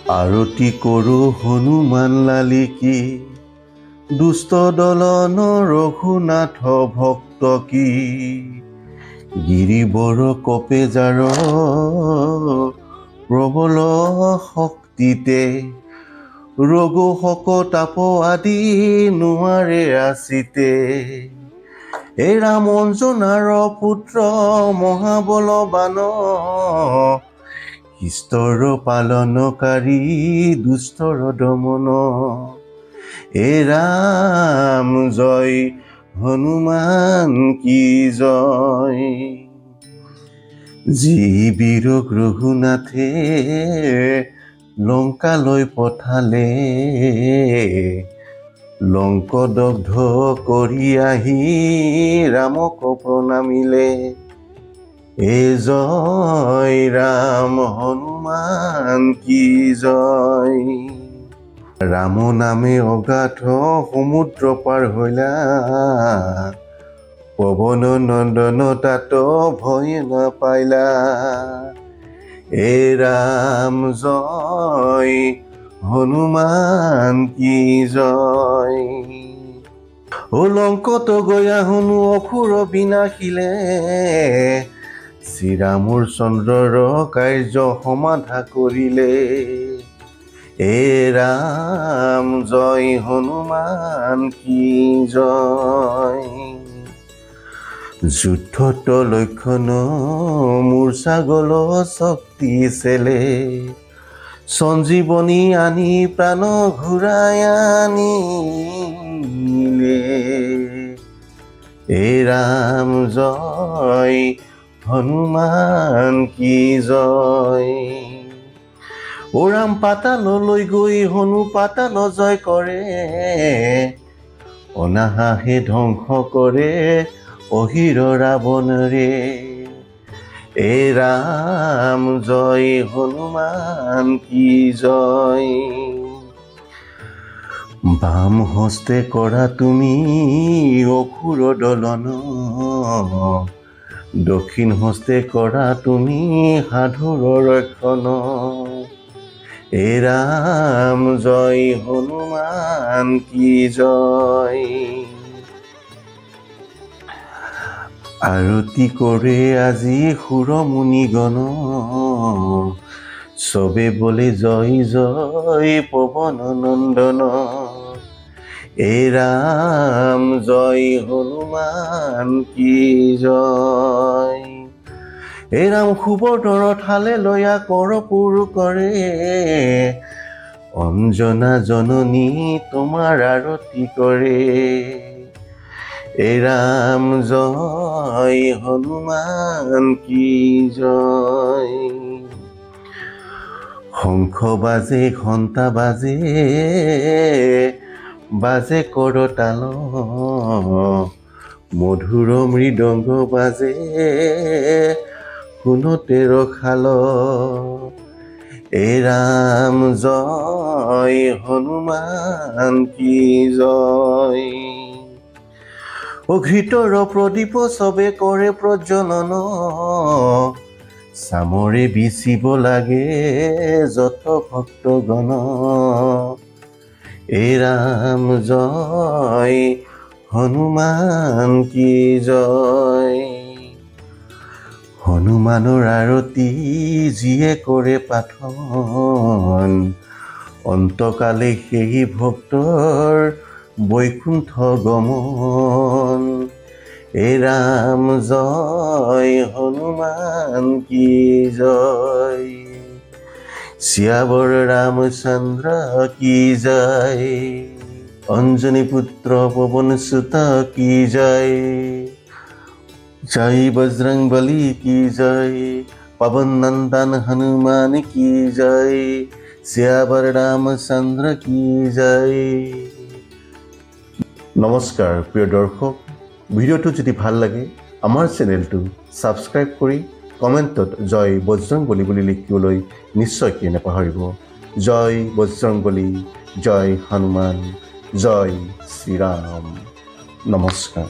আৰতি কৰোঁ হনুমান লালিকি, দুষ্ট দলন ৰঘুনাথ ভক্ত কি। গিৰিবৰ কপে জাৰ প্ৰবল শক্তিতে, ৰঘু শক তাপ আদি নোৱাৰে আচিতে। এই ৰাম অঞ্জনাৰ পুত্ৰ মহাবলৱান, শিষ্টৰ পালনকাৰী দুষ্টৰ দমন। এ ৰাম জয় হনুমান কি জয়। যি বীৰ ৰঘুনাথে লংকালৈ পঠালে, লংক দগ্ধ কৰি আহি ৰামক প্ৰণামিলে। এ জয় ৰাম হনুমান কি জয়। ৰাম নামে অগাধ সমুদ্ৰ পাৰ হৈলা, পৱন নন্দন তাত ভয় নাপাইলা। এ ৰাম জয় হনুমান কি জয়। লংকত গয়া শুনো অসুৰ বিনাশিলে, শ্ৰীৰামৰ চন্দ্ৰৰ কাৰ্য সমাধা কৰিলে। এ ৰাম জয় হনুমান কি জয়। যুদ্ধত লক্ষণ মূৰ্ছা গল শক্তি চেলে, সঞ্জীৱনী আনি প্ৰাণ ঘূৰাই আনিলে। এ ৰাম জয় হনুমান কি জয়। ৰাম পাতাললৈ গৈ হনু পাতাল জয় কৰে, অনাহাসে ধ্বংস কৰে অহিৰ ৰাৱণৰে। এ ৰাম জয় হনুমান কি জয়। বাম হস্তে কৰা তুমি অসুৰ দলন, দক্ষিণ হস্তে কৰা তুমি সাধুৰ ৰক্ষণ। এ ৰাম জয় হনুমান কি জয়। আৰতি কৰে আজি সুৰ মুনিগণ, চবে বোলে জয় জয় পৱন নন্দন। এ ৰাম জয় হনুমান কি জয়। এ ৰাম সুবৰ্ণৰ ঠালে লয়া কৰপুৰ কৰে, অঞ্জনা জননী তোমাৰ আৰতি কৰে। এ ৰাম জয় হনুমান কি জয়। শংখ বাজে ঘণ্টা বাজে, বাজে কৰতাল, মধুৰ মৃদংগ বাজে শুনোতে ৰখাল। এ ৰাম জয় হনুমান কি জয়। ঘৃতৰ প্ৰদীপ চবে কৰে প্ৰজ্বলন, চামৰে বিচিব লাগে যত ভক্তগণ। এ ৰাম জয় হনুমান কি জয়। হনুমানৰ আৰতি যিয়ে কৰে পাঠন, অন্তকালে সেই ভক্তৰ বৈকুণ্ঠ গমন। এ ৰাম জয় হনুমান কি জয়। শ্যাবৰ ৰামচন্দ্ৰ কি জয়, অঞ্জনী পুত্ৰ পৱন সুত কি জয়। জয় বজৰং বলি কি জয়, পवन নন্দন হনুমান কি জয়। শ্যাবৰ ৰামচন্দ্ৰ কি জয়। নমস্কাৰ প্ৰিয় দৰ্শক, ভিডিঅ'টো যদি ভাল লাগে আমাৰ চেনেলটো ছাবস্ক্ৰাইব কৰি কমেণ্টত জয় বজৰংবলী বুলি লিখিবলৈ নিশ্চয়কৈ নাপাহৰিব। জয় বজৰংবলী, জয় হনুমান, জয় শ্ৰীৰাম। নমস্কাৰ।